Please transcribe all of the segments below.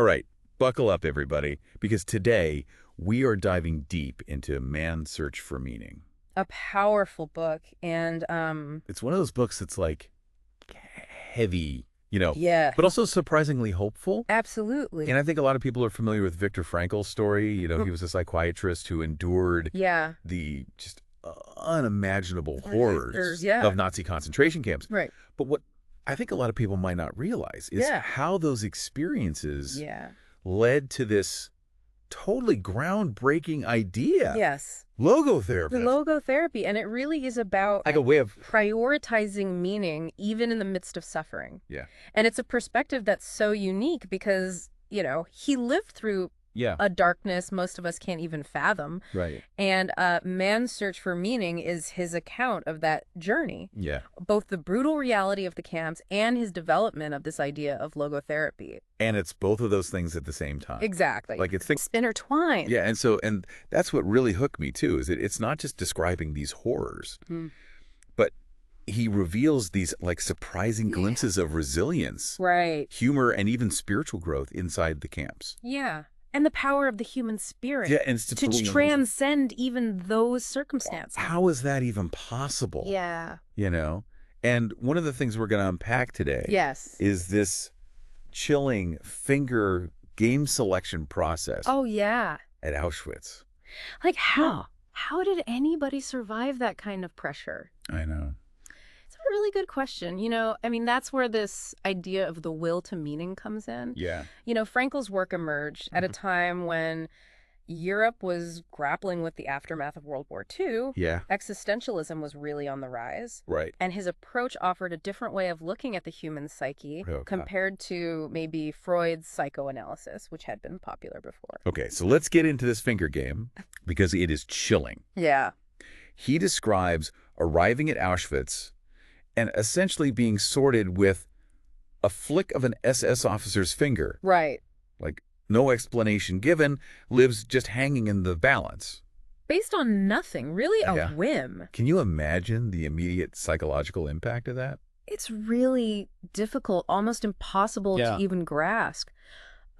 All right, buckle up, everybody, because today we are diving deep into Man's Search for Meaning. A powerful book, and It's one of those books that's like heavy, yeah, but also surprisingly hopeful. absolutely. And I think a lot of people are familiar with Viktor Frankl's story. He was a psychiatrist who endured Yeah, the just unimaginable horrors yeah, of Nazi concentration camps. right. But what I think a lot of people might not realize is Yeah. how those experiences Yeah. led to this totally groundbreaking idea. Yes. Logotherapy. The logotherapy, and it really is about Like a way of... prioritizing meaning even in the midst of suffering. Yeah. And it's a perspective that's so unique because, he lived through Yeah. a darkness most of us can't even fathom. Right. And Man's Search for Meaning is his account of that journey, Yeah. both the brutal reality of the camps and his development of this idea of logotherapy. And it's both of those things at the same time. Exactly. Like It's intertwined. Yeah, and that's what really hooked me too, is that it's not just describing these horrors, but he reveals these like surprising glimpses of resilience, Right. humor, and even spiritual growth inside the camps. Yeah. And the power of the human spirit. Yeah, and it's to totally transcend even those circumstances. How is that even possible? Yeah. And one of the things we're going to unpack today Yes. is this chilling finger game selection process Oh, yeah. at Auschwitz. Like how? How did anybody survive that kind of pressure? I know. It's a really good question. That's where this idea of the will to meaning comes in. Yeah. Frankl's work emerged at a time when Europe was grappling with the aftermath of World War II. Yeah. Existentialism was really on the rise. Right. And his approach offered a different way of looking at the human psyche compared to maybe Freud's psychoanalysis, which had been popular before. Okay, so let's get into this finger game because it is chilling. Yeah. He describes arriving at Auschwitz and essentially being sorted with a flick of an SS officer's finger. Right. Like, no explanation given, lives just hanging in the balance. Based on nothing, really a Yeah. whim. Can you imagine the immediate psychological impact of that? It's really difficult, almost impossible Yeah. to even grasp.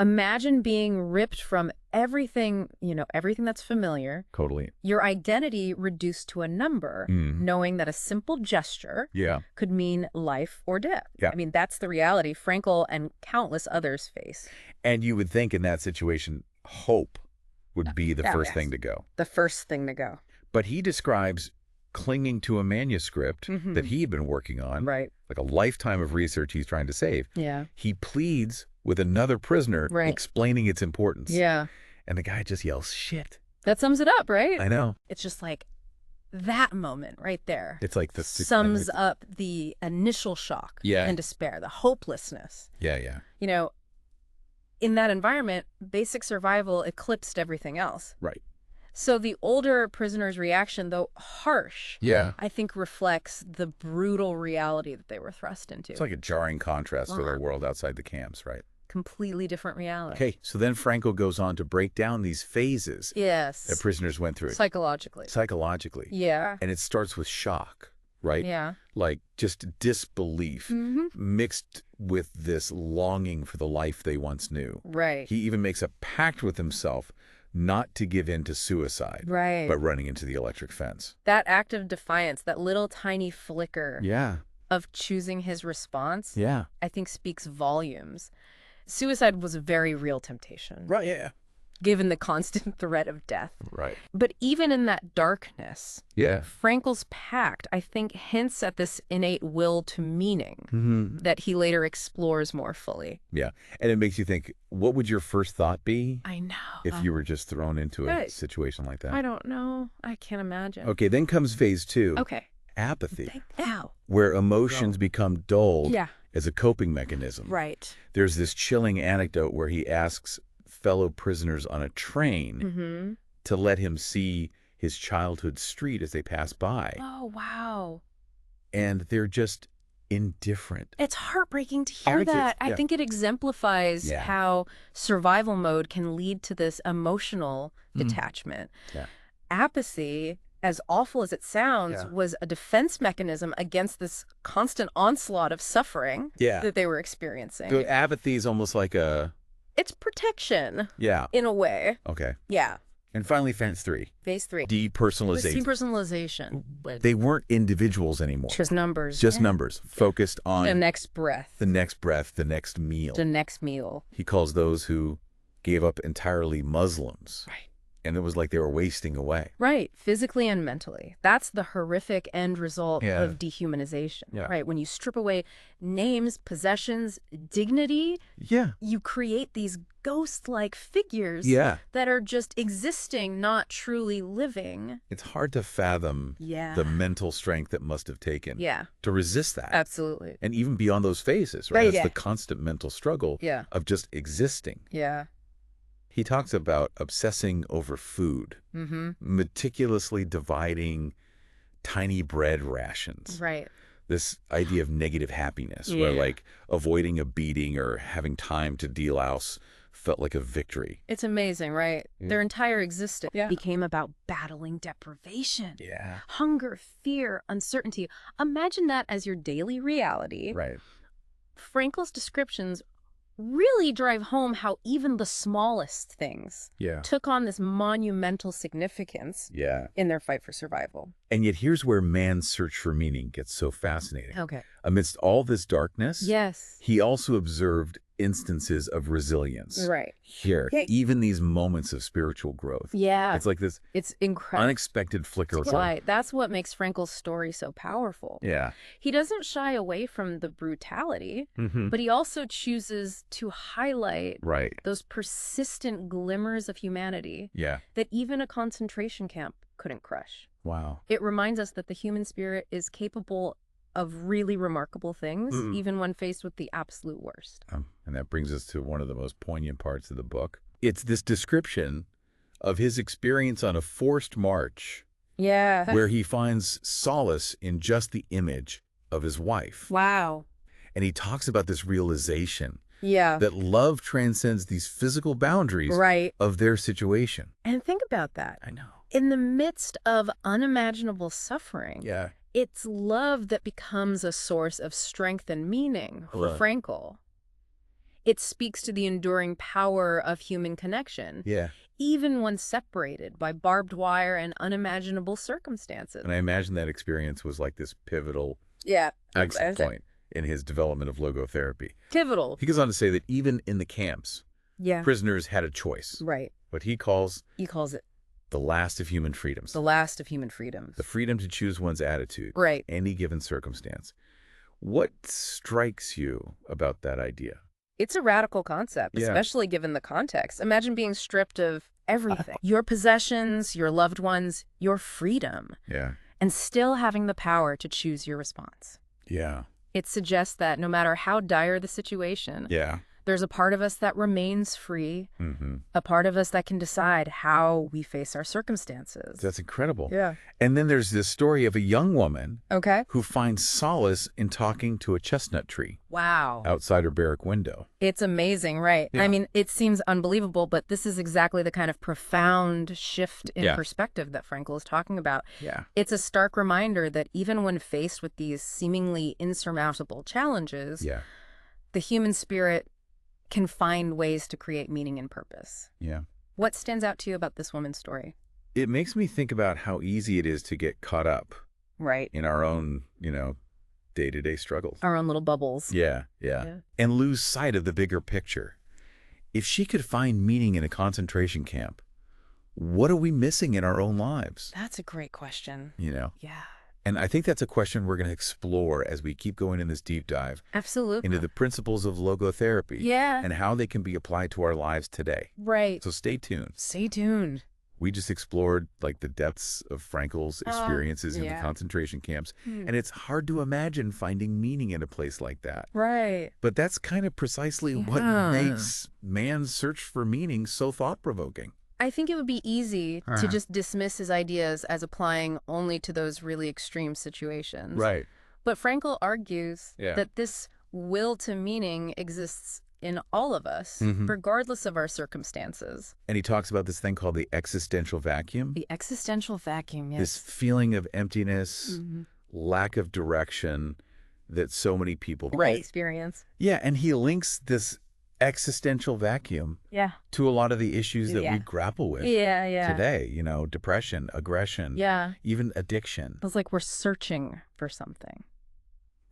Imagine being ripped from everything, everything that's familiar, Totally. your identity reduced to a number, knowing that a simple gesture Yeah. could mean life or death. Yeah. That's the reality Frankl and countless others face. And you would think in that situation, hope would be the first yes. thing to go. The first thing to go. But he describes clinging to a manuscript that he had been working on, Right. like a lifetime of research he's trying to save. Yeah. He pleads with another prisoner Right. explaining its importance. Yeah. And the guy just yells, shit. That sums it up, right? I know. It's just like that moment right there. It's like the... sums up the initial shock Yeah. and despair, the hopelessness. Yeah, yeah. In that environment, basic survival eclipsed everything else. Right. So the older prisoner's reaction, though harsh, Yeah. I think reflects the brutal reality that they were thrust into. It's like a jarring contrast to their world outside the camps, right? Completely different reality. Okay, so then Frankl goes on to break down these phases Yes. that prisoners went through Psychologically. psychologically. Yeah. And it starts with shock, right? Yeah. Like just disbelief Mm-hmm. mixed with this longing for the life they once knew. Right. He even makes a pact with himself not to give in to suicide Right. by running into the electric fence. That act of defiance, that little tiny flicker Yeah. of choosing his response, Yeah. I think speaks volumes. Suicide was a very real temptation, Right, yeah. given the constant threat of death. Right. But even in that darkness, Yeah. Frankl's pact, I think, hints at this innate will to meaning that he later explores more fully. Yeah. And it makes you think, what would your first thought be I know. if you were just thrown into a Right. situation like that? I don't know. I can't imagine. Okay, then comes phase two. Okay. Apathy, Ow. where emotions become dulled Yeah. as a coping mechanism. Right. There's this chilling anecdote where he asks fellow prisoners on a train Mm-hmm. to let him see his childhood street as they pass by. Oh, wow. And they're just indifferent. It's heartbreaking to hear Arrogant, that. I yeah. think it exemplifies Yeah. how survival mode can lead to this emotional detachment. Yeah. Apathy, as awful as it sounds, Yeah. was a defense mechanism against this constant onslaught of suffering Yeah. that they were experiencing. The apathy is almost like a It's protection. Yeah. In a way. Okay. Yeah. And finally, phase 3. Phase 3. Depersonalization. Depersonalization. They weren't individuals anymore. Just numbers. Just numbers. Focused on the next breath. The next breath, the next meal. The next meal. He calls those who gave up entirely Muslims. Right. And it was like they were wasting away. Right. Physically and mentally. That's the horrific end result of dehumanization. Yeah. Right. When you strip away names, possessions, dignity, you create these ghost-like figures that are just existing, not truly living. It's hard to fathom the mental strength that must have taken to resist that. Absolutely. And even beyond those phases, right? It's the constant mental struggle of just existing. Yeah. He talks about obsessing over food, meticulously dividing tiny bread rations. Right. This idea of negative happiness, where like avoiding a beating or having time to delouse felt like a victory. It's amazing, right? Their entire existence became about battling deprivation. Hunger, fear, uncertainty. Imagine that as your daily reality. Right. Frankl's descriptions really drive home how even the smallest things took on this monumental significance in their fight for survival. And yet here's where man's search for meaning gets so fascinating. Okay. Amidst all this darkness, yes, he also observed instances of resilience. Right. Here, even these moments of spiritual growth. Yeah. It's like this incredible unexpected flicker of light. That's what makes Frankl's story so powerful. Yeah. He doesn't shy away from the brutality, but he also chooses to highlight those persistent glimmers of humanity that even a concentration camp couldn't crush. Wow. It reminds us that the human spirit is capable of really remarkable things, even when faced with the absolute worst. And that brings us to one of the most poignant parts of the book. It's this description of his experience on a forced march where he finds solace in just the image of his wife. Wow. And he talks about this realization that love transcends these physical boundaries of their situation. And think about that. I know. In the midst of unimaginable suffering, it's love that becomes a source of strength and meaning for Frankl. It speaks to the enduring power of human connection, even when separated by barbed wire and unimaginable circumstances. And I imagine that experience was like this pivotal exit point in his development of logotherapy. Pivotal. He goes on to say that even in the camps, prisoners had a choice. Right. What he calls it the last of human freedoms. The last of human freedoms. The freedom to choose one's attitude. Right. Any given circumstance. What strikes you about that idea? It's a radical concept, especially given the context. Imagine being stripped of everything. Your possessions, your loved ones, your freedom. And still having the power to choose your response. It suggests that no matter how dire the situation, there's a part of us that remains free, a part of us that can decide how we face our circumstances. That's incredible. And then there's this story of a young woman who finds solace in talking to a chestnut tree. Wow. Outside her barrack window. It's amazing, right? I mean, it seems unbelievable, but this is exactly the kind of profound shift in perspective that Frankl is talking about. It's a stark reminder that even when faced with these seemingly insurmountable challenges, the human spirit can find ways to create meaning and purpose. What stands out to you about this woman's story? It makes me think about how easy it is to get caught up in our own, day-to-day struggles. Our own little bubbles. And lose sight of the bigger picture. If she could find meaning in a concentration camp, what are we missing in our own lives? That's a great question. And I think that's a question we're going to explore as we keep going in this deep dive. Absolutely. Into the principles of logotherapy. And how they can be applied to our lives today. Right. So stay tuned. Stay tuned. We just explored like the depths of Frankl's experiences in the concentration camps. And it's hard to imagine finding meaning in a place like that. Right. But that's kind of precisely what makes man's search for meaning so thought-provoking. I think it would be easy to just dismiss his ideas as applying only to those really extreme situations. Right. But Frankl argues that this will to meaning exists in all of us, regardless of our circumstances. And he talks about this thing called the existential vacuum. The existential vacuum, yes. This feeling of emptiness, lack of direction that so many people experience. Yeah, and he links this existential vacuum to a lot of the issues that we grapple with today, you know, depression, aggression, even addiction. It's like we're searching for something.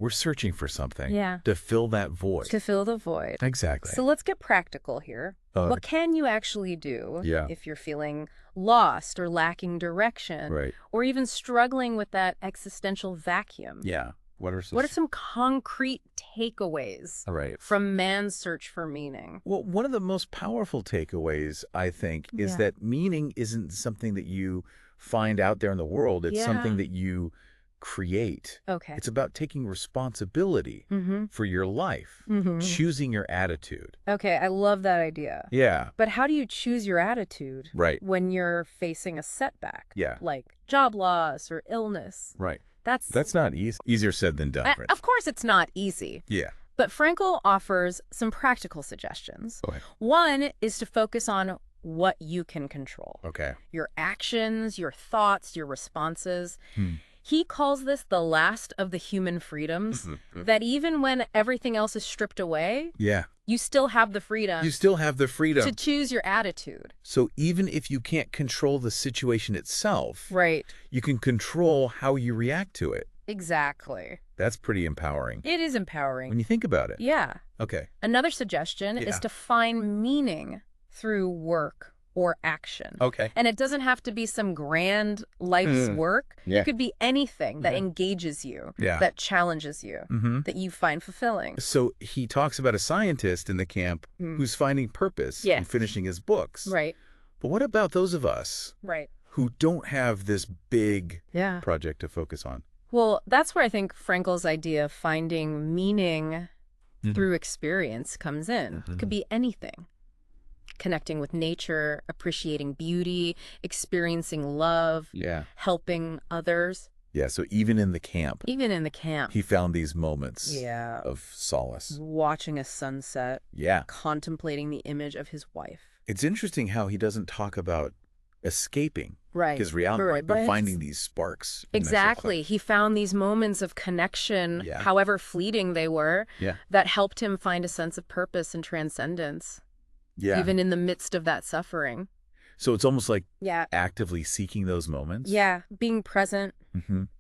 We're searching for something to fill that void. To fill the void. Exactly. So let's get practical here. What can you actually do if you're feeling lost or lacking direction or even struggling with that existential vacuum? Yeah. What are some concrete takeaways from man's search for meaning? Well, one of the most powerful takeaways, I think, is that meaning isn't something that you find out there in the world. It's something that you create. Okay. It's about taking responsibility for your life, choosing your attitude. Okay, I love that idea. Yeah. But how do you choose your attitude when you're facing a setback? Yeah. Like job loss or illness. Right. That's not easy. Easier said than done. Of course it's not easy. Yeah. But Frankl offers some practical suggestions. Okay. One is to focus on what you can control. Okay. Your actions, your thoughts, your responses. He calls this the last of the human freedoms, that even when everything else is stripped away, you still have the freedom. You still have the freedom to choose your attitude. So even if you can't control the situation itself, right, you can control how you react to it. Exactly. That's pretty empowering. It is empowering. When you think about it. Yeah. Okay. Another suggestion is to find meaning through work or action. Okay. And it doesn't have to be some grand life's work. It could be anything that engages you, that challenges you, that you find fulfilling. So he talks about a scientist in the camp who's finding purpose and finishing his books. Right. But what about those of us who don't have this big project to focus on? Well, that's where I think Frankl's idea of finding meaning through experience comes in. It could be anything. Connecting with nature, appreciating beauty, experiencing love, helping others. Yeah, so even in the camp. Even in the camp. He found these moments of solace. Watching a sunset. Yeah. Contemplating the image of his wife. It's interesting how he doesn't talk about escaping his reality, but finding these sparks. Exactly. He found these moments of connection, however fleeting they were, that helped him find a sense of purpose and transcendence. Yeah. Even in the midst of that suffering. So it's almost like actively seeking those moments. Yeah. Being present,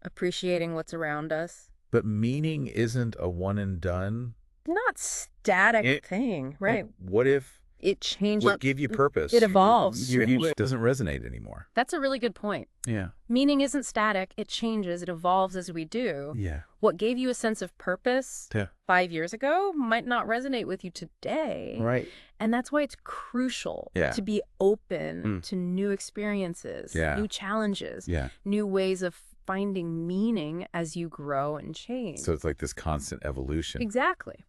appreciating what's around us. But meaning isn't a one and done. Not static thing, right? What if it changes? What gave you purpose? It evolves. It doesn't resonate anymore. That's a really good point. Yeah. Meaning isn't static. It changes. It evolves as we do. Yeah. What gave you a sense of purpose 5 years ago might not resonate with you today. Right. And that's why it's crucial to be open to new experiences, new challenges, new ways of finding meaning as you grow and change. So it's like this constant evolution. Exactly.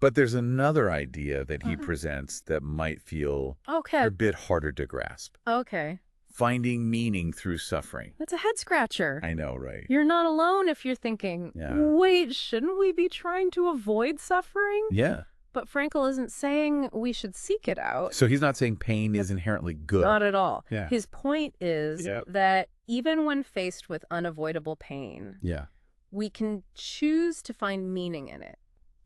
But there's another idea that he presents that might feel a bit harder to grasp. Okay. Finding meaning through suffering. That's a head scratcher. I know, right? You're not alone if you're thinking, wait, shouldn't we be trying to avoid suffering? Yeah. But Frankl isn't saying we should seek it out. So he's not saying pain is inherently good. Not at all. Yeah. His point is that even when faced with unavoidable pain, we can choose to find meaning in it.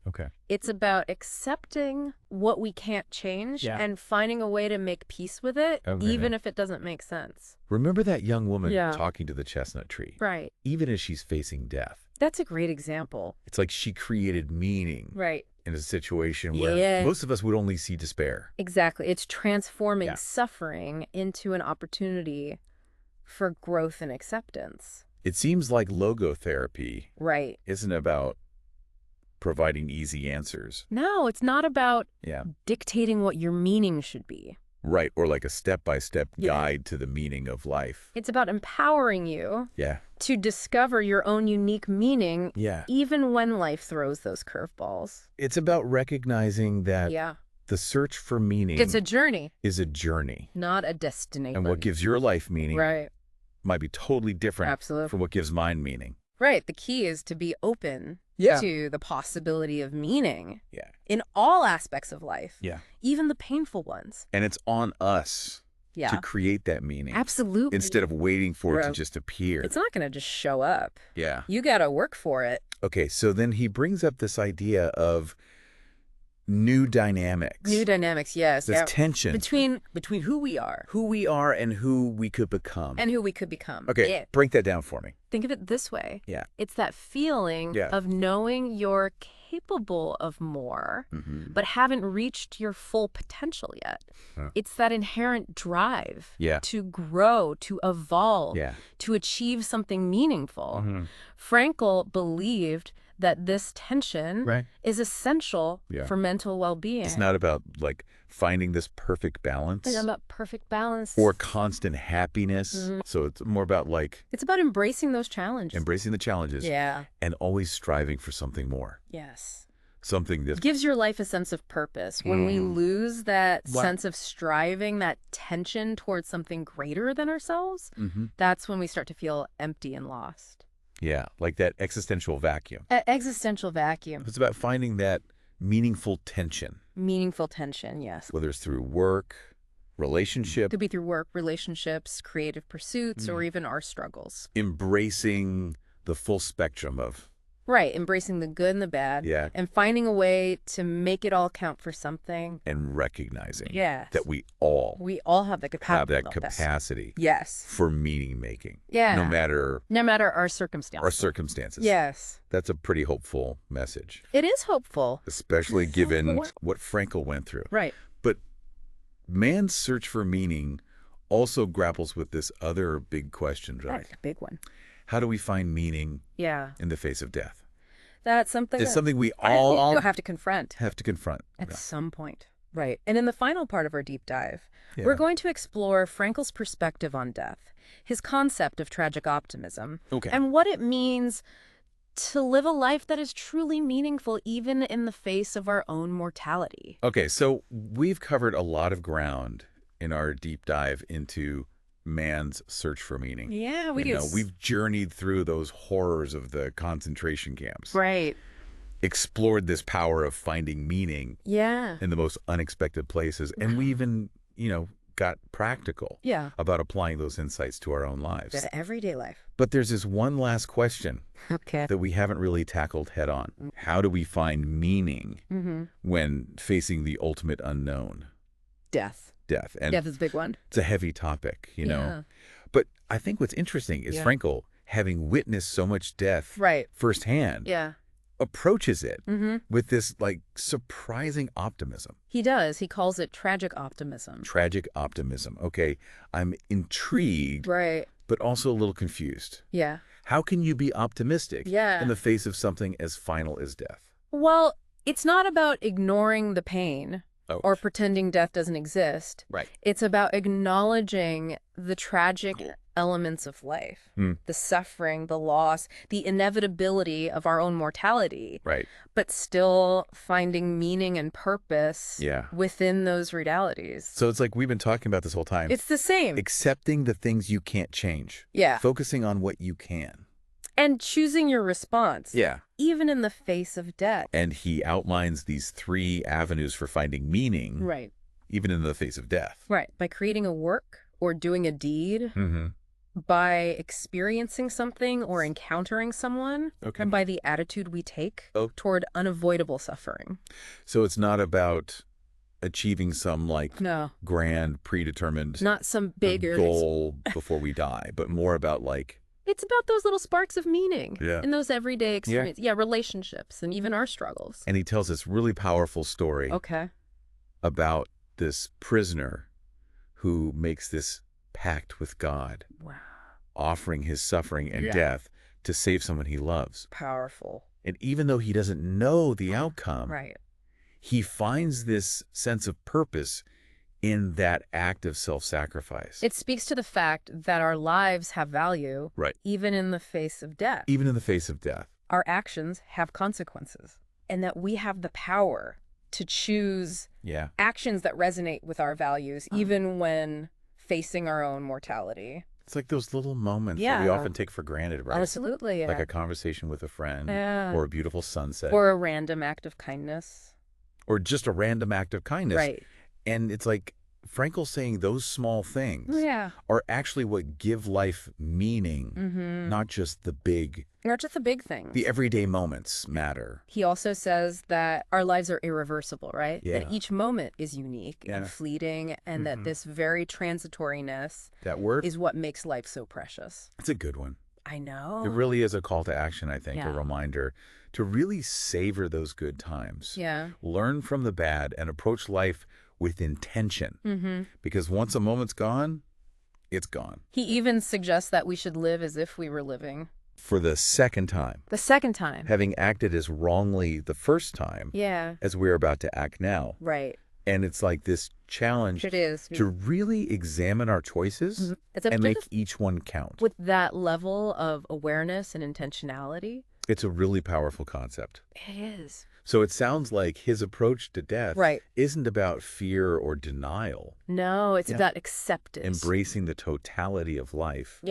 Okay. It's about accepting what we can't change and finding a way to make peace with it, even if it doesn't make sense. Remember that young woman talking to the chestnut tree? Right. Even as she's facing death. That's a great example. It's like she created meaning. Right. In a situation where most of us would only see despair. Exactly. It's transforming suffering into an opportunity for growth and acceptance. It seems like logotherapy isn't about providing easy answers. No, it's not about dictating what your meaning should be. Right, or like a step-by-step guide to the meaning of life. It's about empowering you to discover your own unique meaning even when life throws those curveballs. It's about recognizing that the search for meaning is a journey. Not a destination. And what gives your life meaning might be totally different from what gives mine meaning. Right. The key is to be open to the possibility of meaning in all aspects of life, even the painful ones. And it's on us to create that meaning. Absolutely. Instead of waiting for it to just appear. It's not going to just show up. Yeah. You got to work for it. Okay, so then he brings up this idea of new dynamics. New dynamics, yes. This tension. Between who we are. Who we are and who we could become. And who we could become. Okay, break that down for me. Think of it this way. Yeah. It's that feeling of knowing you're capable of more, but haven't reached your full potential yet. It's that inherent drive to grow, to evolve, to achieve something meaningful. Frankl believed that this tension is essential for mental well-being. It's not about like finding this perfect balance. It's not about perfect balance. Or constant happiness. So it's more about like... It's about embracing those challenges. Embracing the challenges. Yeah. And always striving for something more. Yes. Something that... gives your life a sense of purpose. When we lose that sense of striving, that tension towards something greater than ourselves, that's when we start to feel empty and lost. Yeah, like that existential vacuum. Existential vacuum. It's about finding that meaningful tension. Meaningful tension, yes. Whether it's through work, relationship. Could be through work, relationships, creative pursuits, or even our struggles. Embracing the full spectrum of... Right, embracing the good and the bad. Yeah. And finding a way to make it all count for something. And recognizing that we all have the capacity. Have that capacity. Yes. For meaning making. Yeah. No matter our circumstances. Our circumstances. Yes. That's a pretty hopeful message. It is hopeful. Especially given what Frankl went through. Right. But man's search for meaning also grapples with this other big question, right? That's a big one. How do we find meaning in the face of death? That's something we all have to confront. At some point. Right. And in the final part of our deep dive, we're going to explore Frankl's perspective on death, his concept of tragic optimism, and what it means to live a life that is truly meaningful even in the face of our own mortality. Okay, so we've covered a lot of ground in our deep dive into man's search for meaning. Yeah, we've journeyed through those horrors of the concentration camps. Right. Explored this power of finding meaning in the most unexpected places. And we even, got practical about applying those insights to our own lives. To everyday life. But there's this one last question that we haven't really tackled head on. How do we find meaning when facing the ultimate unknown? Death. And death is a big one. It's a heavy topic, But I think what's interesting is Frankl, having witnessed so much death firsthand, approaches it with this like surprising optimism. He does. He calls it tragic optimism. Tragic optimism. Okay, I'm intrigued, but also a little confused. Yeah. How can you be optimistic in the face of something as final as death? Well, it's not about ignoring the pain. Or pretending death doesn't exist. Right. It's about acknowledging the tragic elements of life, the suffering, the loss, the inevitability of our own mortality. Right. But still finding meaning and purpose within those realities. So it's like we've been talking about this whole time. It's the same. Accepting the things you can't change. Yeah. Focusing on what you can. And choosing your response. Yeah. Even in the face of death. And he outlines these 3 avenues for finding meaning. Right. Even in the face of death. Right. By creating a work or doing a deed. By experiencing something or encountering someone. And by the attitude we take toward unavoidable suffering. So it's not about achieving some grand predetermined not some bigger goal before we die, but more about it's about those little sparks of meaning in those everyday experiences. Yeah, relationships and even our struggles. And he tells this really powerful story about this prisoner who makes this pact with God, offering his suffering and death to save someone he loves. Powerful. And even though he doesn't know the outcome, he finds this sense of purpose in that act of self-sacrifice. It speaks to the fact that our lives have value, even in the face of death. Even in the face of death. Our actions have consequences, and that we have the power to choose actions that resonate with our values, even when facing our own mortality. It's like those little moments that we often take for granted, right? Absolutely, Like a conversation with a friend, or a beautiful sunset. Or a random act of kindness. Or just a random act of kindness. Right. And it's like Frankl's saying those small things are actually what give life meaning, not just the big... Not just the big things. The everyday moments matter. He also says that our lives are irreversible, right? Yeah. That each moment is unique and fleeting, and that this very transitoriness is what makes life so precious. It's a good one. I know. It really is a call to action, I think, a reminder to really savor those good times. Yeah. Learn from the bad and approach life with intention. Because once a moment's gone, it's gone. He even suggests that we should live as if we were living. For the second time. The second time. Having acted as wrongly the first time as we're about to act now. Right. And it's like this challenge to really examine our choices and make each one count. With that level of awareness and intentionality. It's a really powerful concept. It is. So it sounds like his approach to death isn't about fear or denial. No, it's about acceptance. Embracing the totality of life,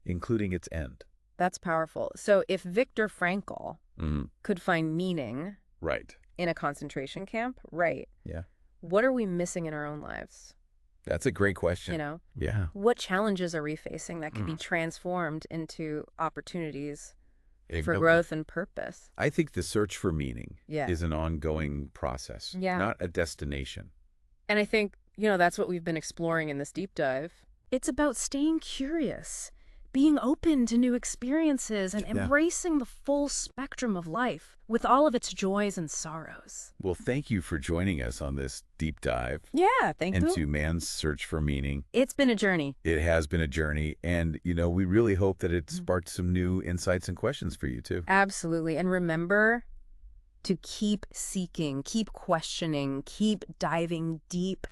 including its end. That's powerful. So if Viktor Frankl could find meaning in a concentration camp, what are we missing in our own lives? That's a great question. You know? Yeah. What challenges are we facing that can be transformed into opportunities for growth and purpose? I think the search for meaning is an ongoing process, not a destination. And I think, that's what we've been exploring in this deep dive. It's about staying curious, being open to new experiences, and embracing the full spectrum of life with all of its joys and sorrows. Well, thank you for joining us on this deep dive. Yeah, thank you. Into man's search for meaning. It's been a journey. It has been a journey. And, we really hope that it sparked some new insights and questions for you, too. Absolutely. And remember to keep seeking, keep questioning, keep diving deep